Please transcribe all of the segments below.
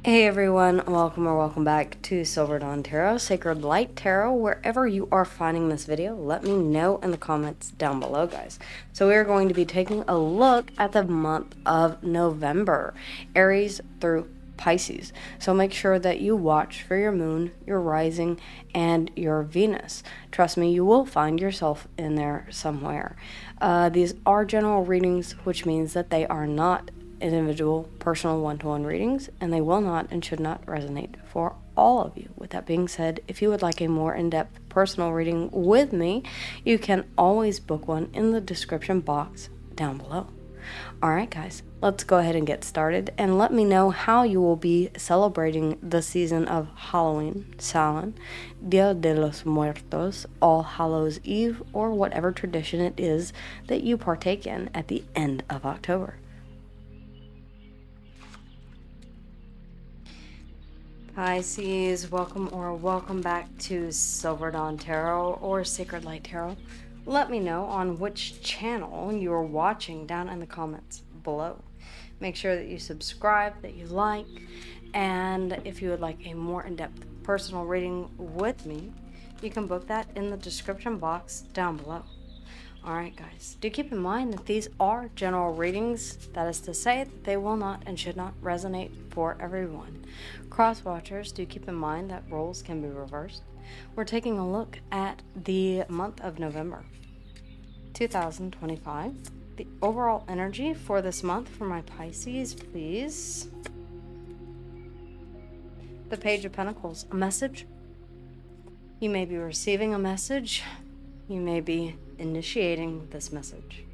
Hey everyone, welcome or welcome back to Silver Dawn Tarot, Sacred Light Tarot. Wherever you are finding this video, let me know in the comments down below, guys. So we are going to be taking a look at the month of November, Aries through Pisces. So make sure that you watch for your moon, your rising, and your Venus. Trust me, you will find yourself in there somewhere. These are general readings, which means that they are not individual, personal one-to-one readings, and they will not and should not resonate for all of you. With that being said, if you would like a more in-depth personal reading with me, you can always book one in the description box down below. Alright guys, let's go ahead and get started, and let me know how you will be celebrating the season of Halloween, Samhain, Dia de los Muertos, All Hallows Eve, or whatever tradition it is that you partake in at the end of October. Pisces, welcome or welcome back to Silver Dawn Tarot or Sacred Light Tarot. Let me know on which channel you're watching down in the comments below. Make sure that you subscribe, that you like, and if you would like a more in-depth personal reading with me, you can book that in the description box down below. Alright guys, do keep in mind that these are general readings. That is to say that they will not and should not resonate for everyone. Cross watchers, do keep in mind that roles can be reversed. We're taking a look at the month of November 2025. The overall energy for this month for my Pisces, please. The Page of Pentacles, a message. You may be receiving a message. You may be initiating this message.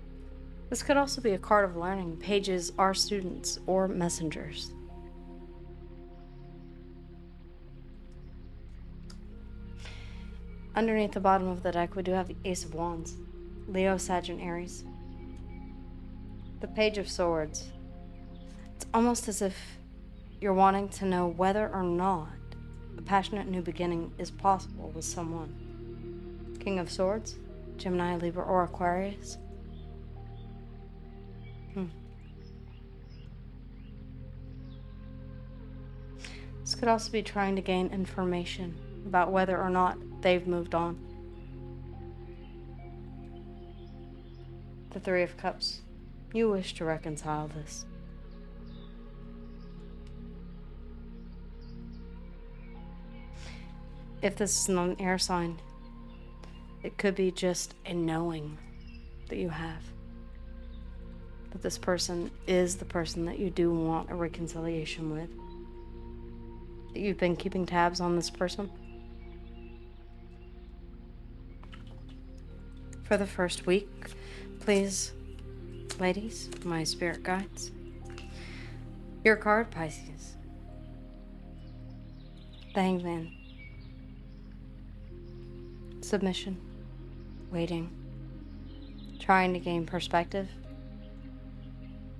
This could also be a card of learning. Pages are students or messengers. Underneath the bottom of the deck, we do have the Ace of Wands, Leo, Sag, and Aries. The Page of Swords. It's almost as if you're wanting to know whether or not a passionate new beginning is possible with someone. King of Swords, Gemini, Libra, or Aquarius. This could also be trying to gain information about whether or not they've moved on. The Three of Cups. You wish to reconcile this. If this is not an air sign, it could be just a knowing that you have that this person is the person that you do want a reconciliation with. That you've been keeping tabs on this person. For the first week, please, ladies, my spirit guides. Your card, Pisces. The Hangman. Submission. Waiting. Trying to gain perspective.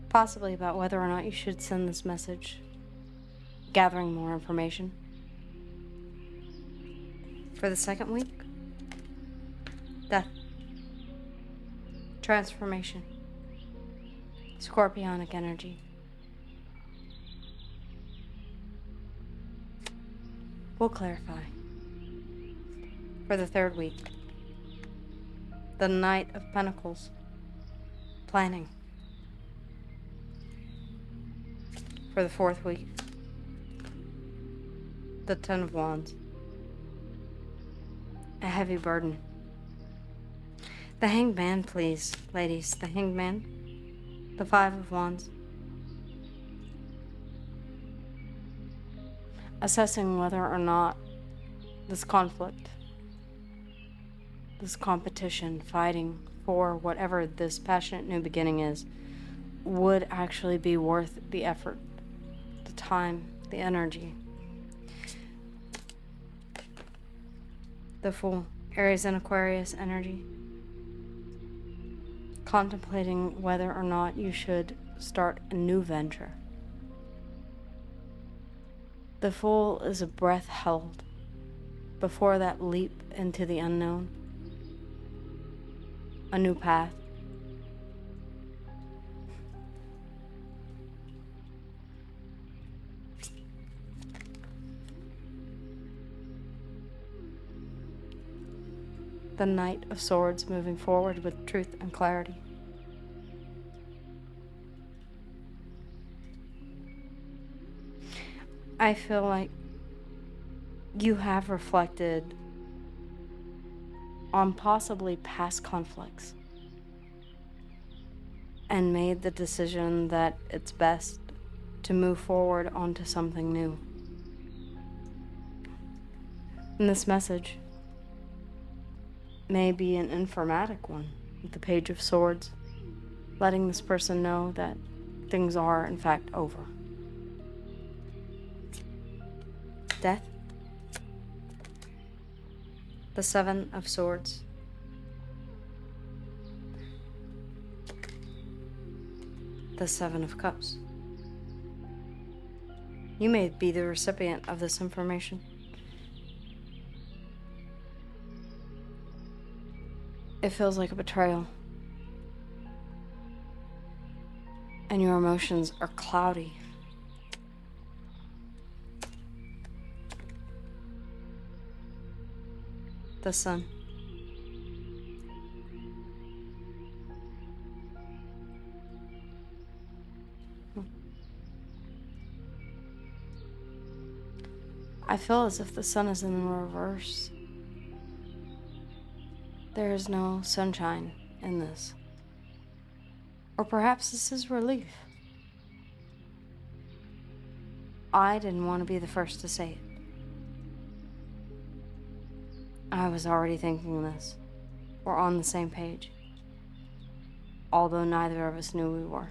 Possibly about whether or not you should send this message. Gathering more information. For the second week, Death. Transformation. Scorpionic energy. We'll clarify. For the third week, the Knight of Pentacles. Planning. For the fourth week, the Ten of Wands. A heavy burden. The Hangman, please, ladies. The Hangman. The Five of Wands. Assessing whether or not this conflict, this competition, fighting for whatever this passionate new beginning is, would actually be worth the effort, the time, the energy. The Fool, Aries and Aquarius energy. Contemplating whether or not you should start a new venture. The Fool is a breath held before that leap into the unknown. A new path. The Knight of Swords, moving forward with truth and clarity. I feel like you have reflected on possibly past conflicts and made the decision that it's best to move forward onto something new. And this message may be an informatic one with the Page of Swords, letting this person know that things are in fact over. Death. The Seven of Swords. The Seven of Cups. You may be the recipient of this information. It feels like a betrayal. And your emotions are cloudy. The Sun. I feel as if the sun is in reverse. There is no sunshine in this. Or perhaps this is relief. I didn't want to be the first to say it. I was already thinking this. We're on the same page. Although neither of us knew we were.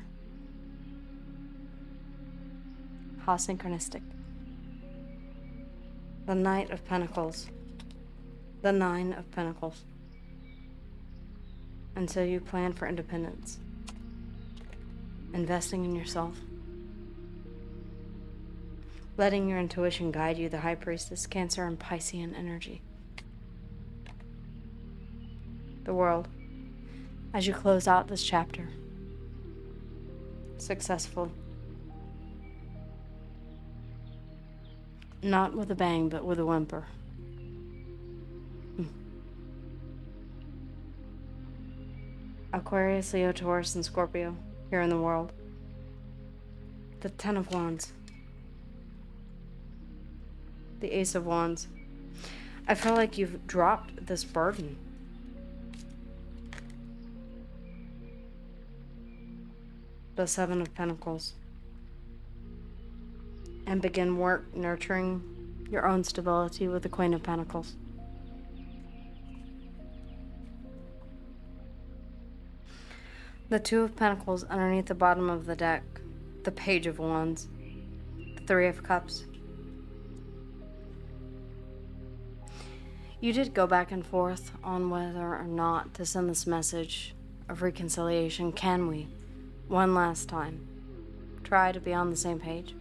How synchronistic. The Knight of Pentacles. The Nine of Pentacles. And so you plan for independence. Investing in yourself. Letting your intuition guide you, the High Priestess, Cancer and Piscean energy. The World. As you close out this chapter. Successfully. Not with a bang, but with a whimper. Aquarius, Leo, Taurus, and Scorpio here in the world. The Ten of Wands. The Ace of Wands. I feel like you've dropped this burden. The Seven of Pentacles. And begin work nurturing your own stability with the Queen of Pentacles. The Two of Pentacles underneath the bottom of the deck. The Page of Wands. The Three of Cups. You did go back and forth on whether or not to send this message of reconciliation. Can we, one last time, try to be on the same page?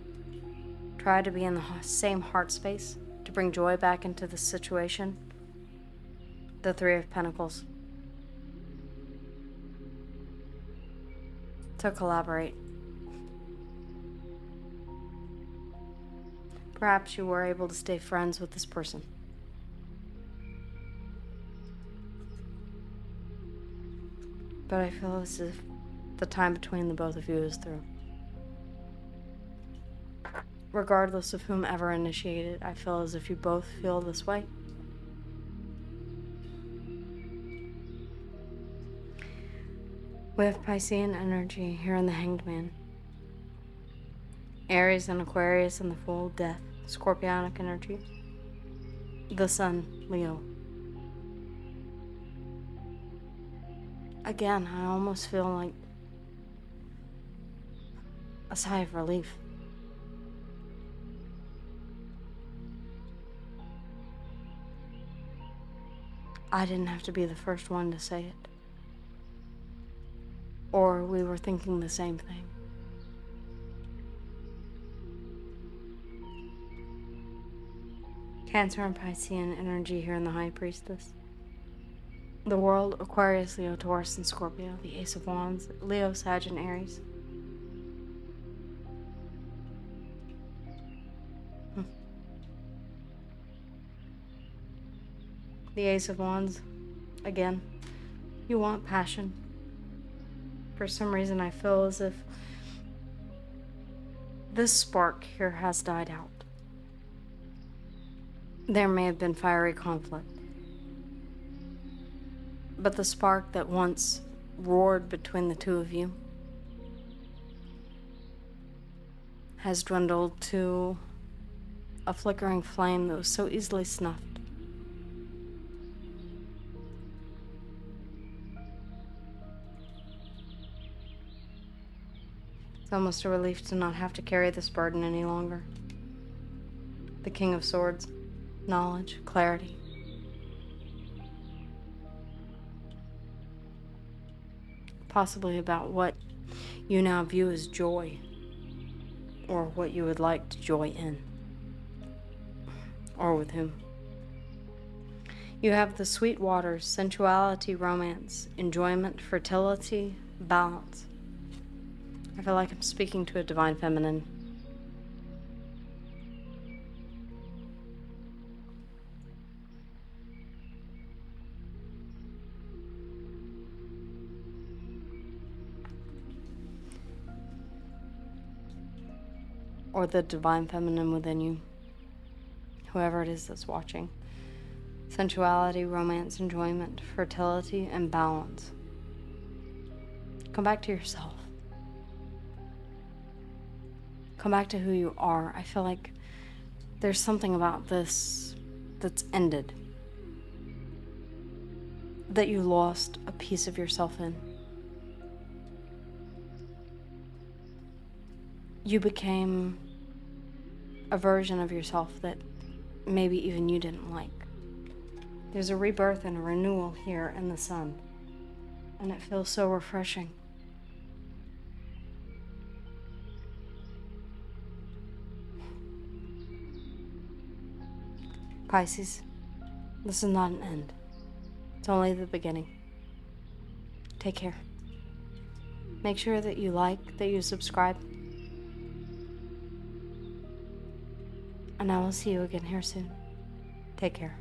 Try to be in the same heart space to bring joy back into the situation. The Three of Pentacles. To collaborate. Perhaps you were able to stay friends with this person. But I feel as if the time between the both of you is through. Regardless of whomever initiated, I feel as if you both feel this way. We have Piscean energy here in the Hanged Man. Aries and Aquarius in the full Death. Scorpionic energy. The Sun, Leo. Again, I almost feel like a sigh of relief. I didn't have to be the first one to say it. Or we were thinking the same thing. Cancer and Piscean energy here in the High Priestess. The World, Aquarius, Leo, Taurus, and Scorpio. The Ace of Wands, Leo, Sag, and Aries. The Ace of Wands, again. You want passion. For some reason, I feel as if this spark here has died out. There may have been fiery conflict, but the spark that once roared between the two of you has dwindled to a flickering flame that was so easily snuffed. It's almost a relief to not have to carry this burden any longer. The King of Swords, knowledge, clarity. Possibly about what you now view as joy, or what you would like to joy in, or with whom. You have the sweet waters, sensuality, romance, enjoyment, fertility, balance. I feel like I'm speaking to a divine feminine. Or the divine feminine within you. Whoever it is that's watching. Sensuality, romance, enjoyment, fertility, and balance. Come back to yourself. Come back to who you are. I feel like there's something about this that's ended, that you lost a piece of yourself in. You became a version of yourself that maybe even you didn't like. There's a rebirth and a renewal here in the sun, and it feels so refreshing. Pisces, this is not an end. It's only the beginning. Take care. Make sure that you like, that you subscribe. And I will see you again here soon. Take care.